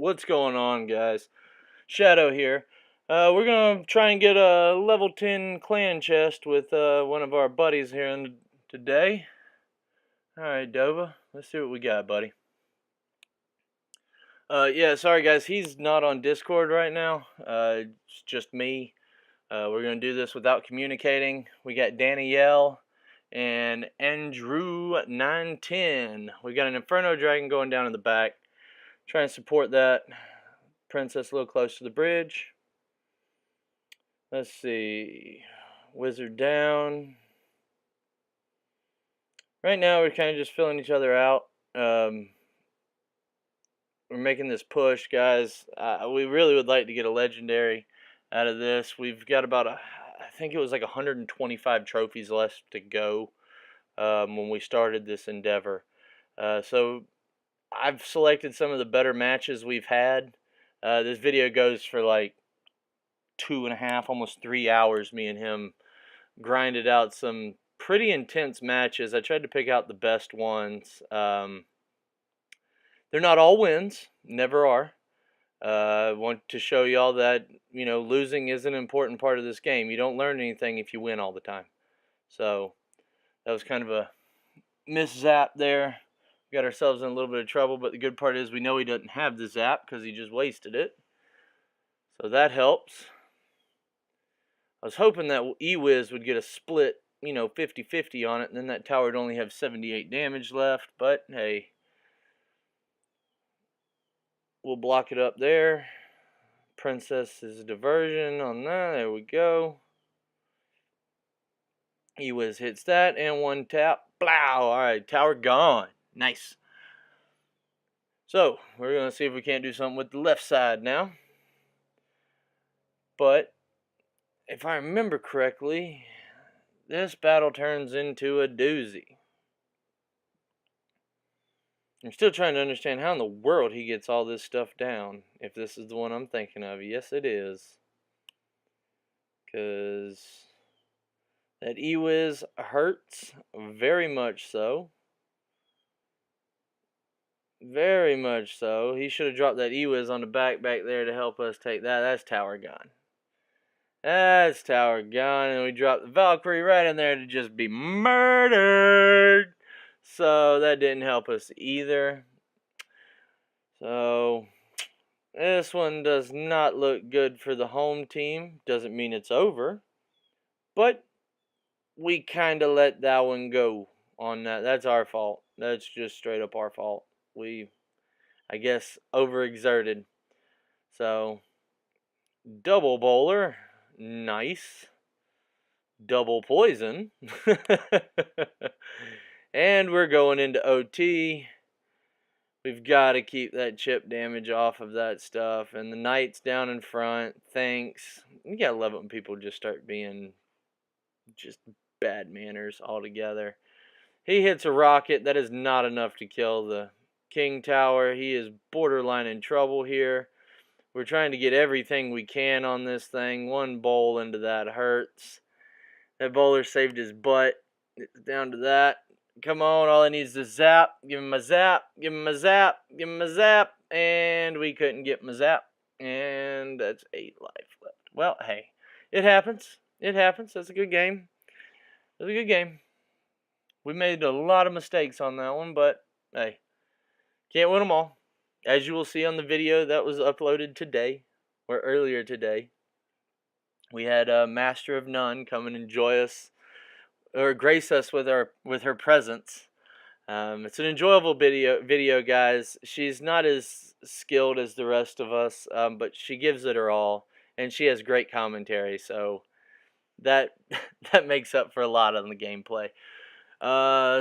What's going on, guys? Shadow here. We're gonna try and get a level 10 clan chest with one of our buddies here today. Alright, Dova, let's see what we got, buddy. Yeah, sorry guys, he's not on Discord right now. It's just me. We're gonna do this without communicating. We got Danielle and Andrew 910. We got an Inferno Dragon going down in the back. Try and support that princess a little close to the bridge. Let's see. Wizard down. Right now we're kind of just filling each other out. We're making this push, guys. We really would like to get a legendary out of this. We've got about I think it was like 125 trophies left to go when we started this endeavor. So I've selected some of the better matches we've had. This video goes for like 2.5, almost 3 hours. Me and him grinded out some pretty intense matches. I tried to pick out the best ones. They're not all wins, never are. I want to show y'all that, losing is an important part of this game. You don't learn anything if you win all the time. So that was kind of a miss-zap there. We got ourselves in a little bit of trouble, but the good part is we know he doesn't have the zap because he just wasted it. So that helps. I was hoping that E-Wiz would get a split, 50-50 on it, and then that tower would only have 78 damage left, but hey. We'll block it up there. Princess's diversion on that. There we go. E-Wiz hits that, and one tap. Blow! Alright, tower gone. Nice. So, we're going to see if we can't do something with the left side now. But, if I remember correctly, this battle turns into a doozy. I'm still trying to understand how in the world he gets all this stuff down, if this is the one I'm thinking of. Yes, it is. Because that E-Wiz hurts, very much so. Very much so. He should have dropped that E-Wiz on the back there to help us take that. That's tower gone. That's tower gone, and we dropped the Valkyrie right in there to just be murdered. So that didn't help us either. So this one does not look good for the home team. Doesn't mean it's over, but we kind of let that one go on that. That's our fault. That's just straight up our fault. We, I guess, overexerted. So double bowler. Nice. Double poison. And we're going into OT. We've got to keep that chip damage off of that stuff. And the knight's down in front. Thanks. You gotta love it when people just start being just bad manners altogether. He hits a rocket. That is not enough to kill the king tower. He is borderline in trouble here. We're trying to get everything we can on this thing. One bowl into that hurts. That bowler saved his butt. It's down to that. Come on, all I need is a zap. Give him a zap. Give him a zap. Give him a zap. And we couldn't get him a zap. And that's 8 life left. Well, hey. It happens. It happens. That's a good game. That's a good game. We made a lot of mistakes on that one, but hey. Can't win them all. As you will see on the video that was uploaded today, or earlier today, we had Master of None come and enjoy us, or grace us with her presence. It's an enjoyable video, guys. She's not as skilled as the rest of us, but she gives it her all, and she has great commentary, so that that makes up for a lot on the gameplay.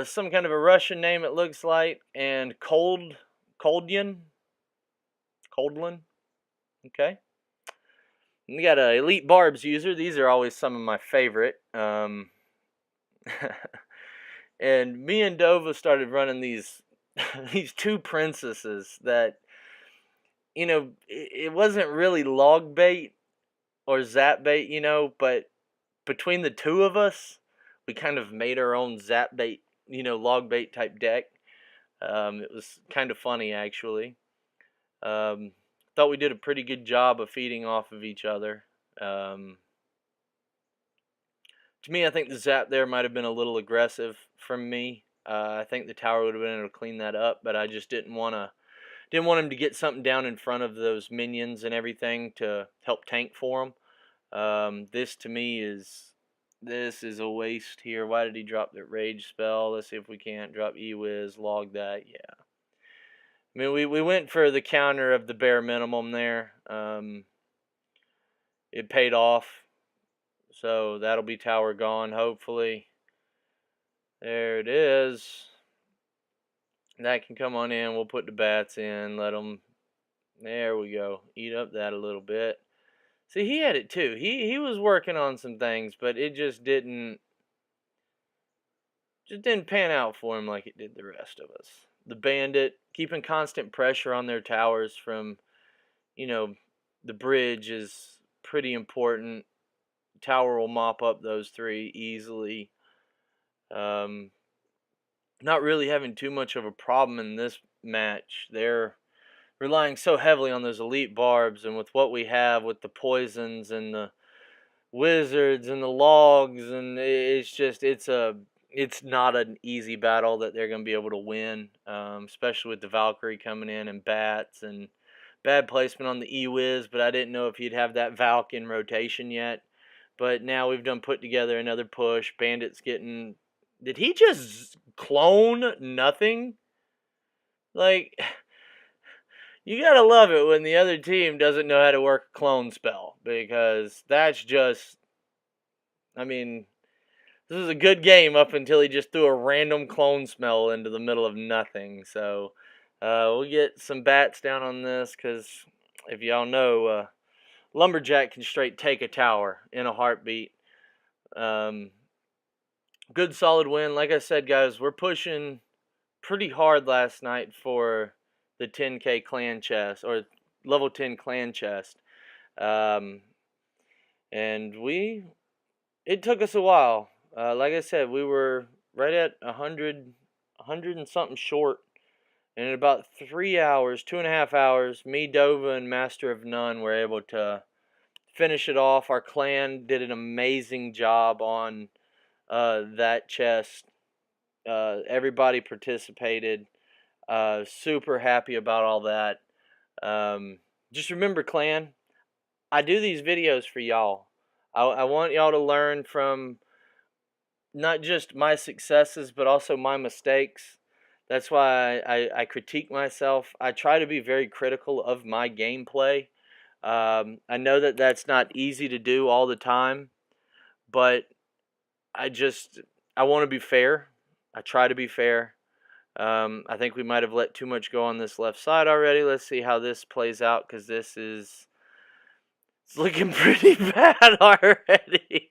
Some kind of a Russian name it looks like, and Koldlin. Okay. We got an Elite Barbs user. These are always some of my favorite. And me and Dova started running these these two princesses that, it wasn't really log bait or zap bait, but between the two of us, we kind of made our own zap bait, log bait type deck. It was kind of funny, actually. thought we did a pretty good job of feeding off of each other. Um, to me, I think the zap there might have been a little aggressive from me. I think the tower would have been able to clean that up, but I just didn't want him to get something down in front of those minions and everything to help tank for him. This to me is a waste here. Why did he drop the rage spell? Let's see if we can't drop E-Wiz, log that. Yeah. I mean, we went for the counter of the bare minimum there. It paid off. So that'll be tower gone, hopefully. There it is. That can come on in. We'll put the bats in. Let them. There we go. Eat up that a little bit. See, he had it too. He was working on some things, but it just didn't pan out for him like it did the rest of us. The bandit keeping constant pressure on their towers from, the bridge is pretty important. Tower will mop up those three easily. Not really having too much of a problem in this match. They're relying so heavily on those elite barbs, and with what we have with the poisons and the wizards and the logs, and it's not an easy battle that they're going to be able to win, especially with the Valkyrie coming in and bats and bad placement on the E-Wiz, but I didn't know if he'd have that Valk in rotation yet. But now we've done put together another push. Bandit's getting... Did he just clone nothing? Like, you gotta love it when the other team doesn't know how to work a clone spell, because that's just... I mean, this is a good game up until he just threw a random clone spell into the middle of nothing. So, we'll get some bats down on this, because if y'all know, Lumberjack can straight take a tower in a heartbeat. Good solid win. Like I said, guys, we're pushing pretty hard last night for the 10k clan chest, or level 10 clan chest. And it took us a while. Like I said, we were right at 100 and something short. And in about 3 hours, 2.5 hours, me, Dova, and Master of None were able to finish it off. Our clan did an amazing job on that chest. Everybody participated. Super happy about all that. Just remember, clan, I do these videos for y'all. I want y'all to learn from not just my successes, but also my mistakes. That's why I critique myself. I try to be very critical of my gameplay. I know that that's not easy to do all the time, but I want to be fair. I try to be fair. I think we might have let too much go on this left side already. Let's see how this plays out, because it's looking pretty bad already.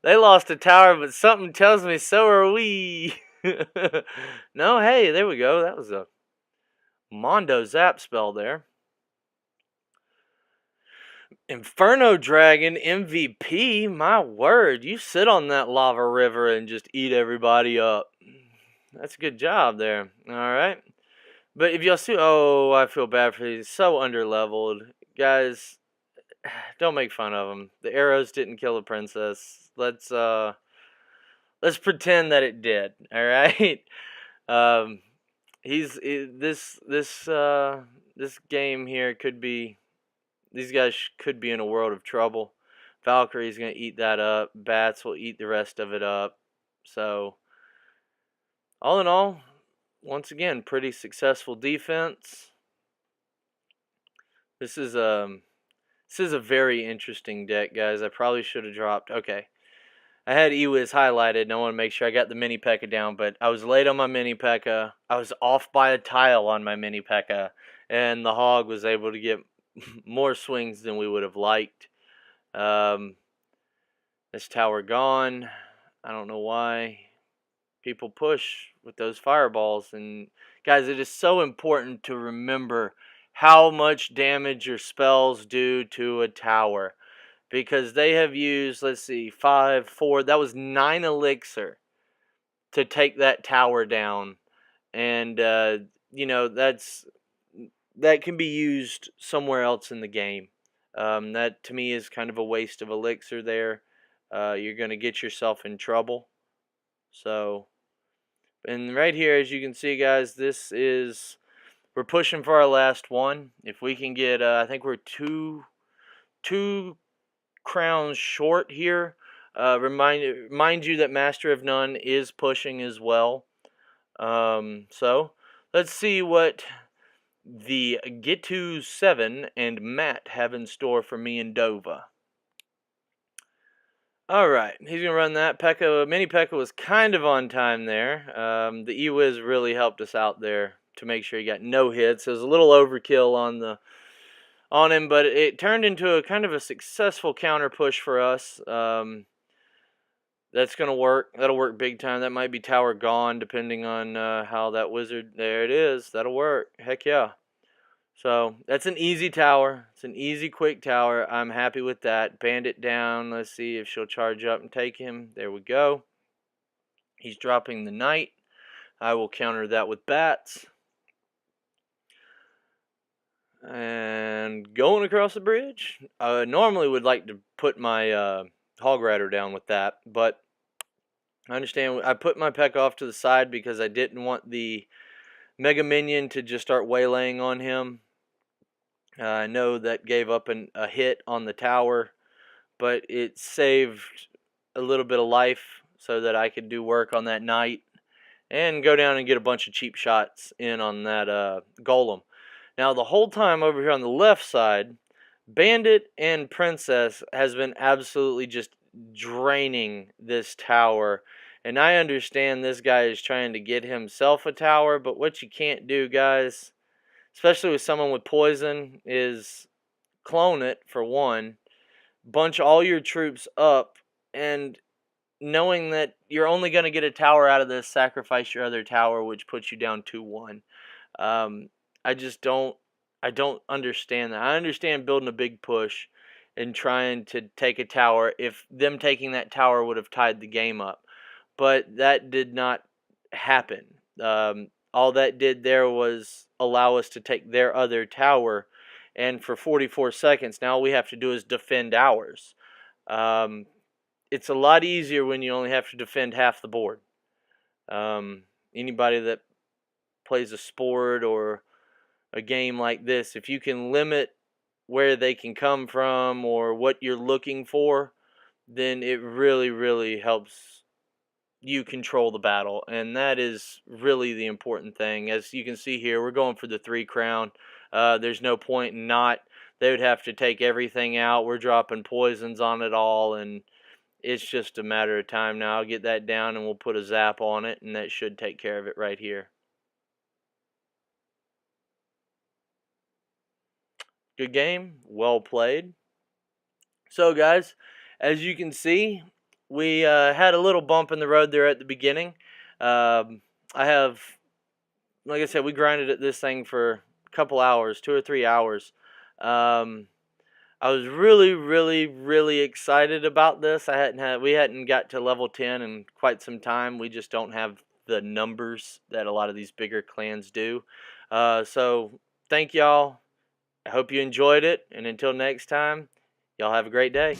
They lost a tower, but something tells me so are we. No, hey, there we go. That was a Mondo Zap spell there. Inferno Dragon MVP, my word. You sit on that lava river and just eat everybody up. That's a good job there. Alright. But if y'all see... Oh, I feel bad for these. So underleveled. Guys, don't make fun of them. The arrows didn't kill the princess. Let's pretend that it did. Alright? This game here could be... These guys could be in a world of trouble. Valkyrie's going to eat that up. Bats will eat the rest of it up. So, all in all, once again, pretty successful defense. This is a very interesting deck, guys. I probably should have dropped... Okay. I had E-Wiz highlighted, and I want to make sure I got the mini P.E.K.K.A down, but I was late on my mini P.E.K.K.A. I was off by a tile on my mini P.E.K.K.A, and the hog was able to get more swings than we would have liked. This tower gone. I don't know why people push with those fireballs. And guys, it is so important to remember how much damage your spells do to a tower, because they have used, let's see, 5, 4, that was 9 elixir to take that tower down. And that's that can be used somewhere else in the game. That to me is kind of a waste of elixir there. You're going to get yourself in trouble. So, and right here, as you can see, guys, we're pushing for our last one. If we can get, I think we're two crowns short here. Mind you that Master of None is pushing as well. So let's see what the Get-To 7 and Matt have in store for me and Dova. Alright, he's going to run that. Mini Pekka was kind of on time there. The E-Wiz really helped us out there to make sure he got no hits. It was a little overkill on him, but it turned into a kind of a successful counter push for us. That's going to work. That'll work big time. That might be tower gone depending on how that wizard... There it is. That'll work. Heck yeah. So that's an easy tower. It's an easy, quick tower. I'm happy with that. Bandit down. Let's see if she'll charge up and take him. There we go. He's dropping the knight. I will counter that with bats. And going across the bridge. I normally would like to put my Hog Rider down with that, but I understand. I put my Peck off to the side because I didn't want the Mega Minion to just start waylaying on him. I know that gave up a hit on the tower, but it saved a little bit of life so that I could do work on that knight and go down and get a bunch of cheap shots in on that golem. Now, the whole time over here on the left side, Bandit and Princess has been absolutely just draining this tower. And I understand this guy is trying to get himself a tower, but what you can't do, guys, especially with someone with poison, is clone it, for one, bunch all your troops up, and knowing that you're only going to get a tower out of this, sacrifice your other tower, which puts you down 2-1. I just don't understand that. I understand building a big push and trying to take a tower if them taking that tower would have tied the game up. But that did not happen. All that did there was allow us to take their other tower, and for 44 seconds, now all we have to do is defend ours. It's a lot easier when you only have to defend half the board. Anybody that plays a sport or a game like this, if you can limit where they can come from or what you're looking for, then it really, really helps you control the battle, and that is really the important thing. As you can see here, we're going for the 3 crown. There's no point in not. They would have to take everything out. We're dropping poisons on it all, and it's just a matter of time now. I'll get that down, and we'll put a zap on it, and that should take care of it right here. Good game. Well played. So, guys, as you can see, we had a little bump in the road there at the beginning. Like I said, we grinded at this thing for a couple hours, 2 or 3 hours. I was really, really, really excited about this. We hadn't got to level 10 in quite some time. We just don't have the numbers that a lot of these bigger clans do. So thank y'all. I hope you enjoyed it, and until next time, y'all have a great day.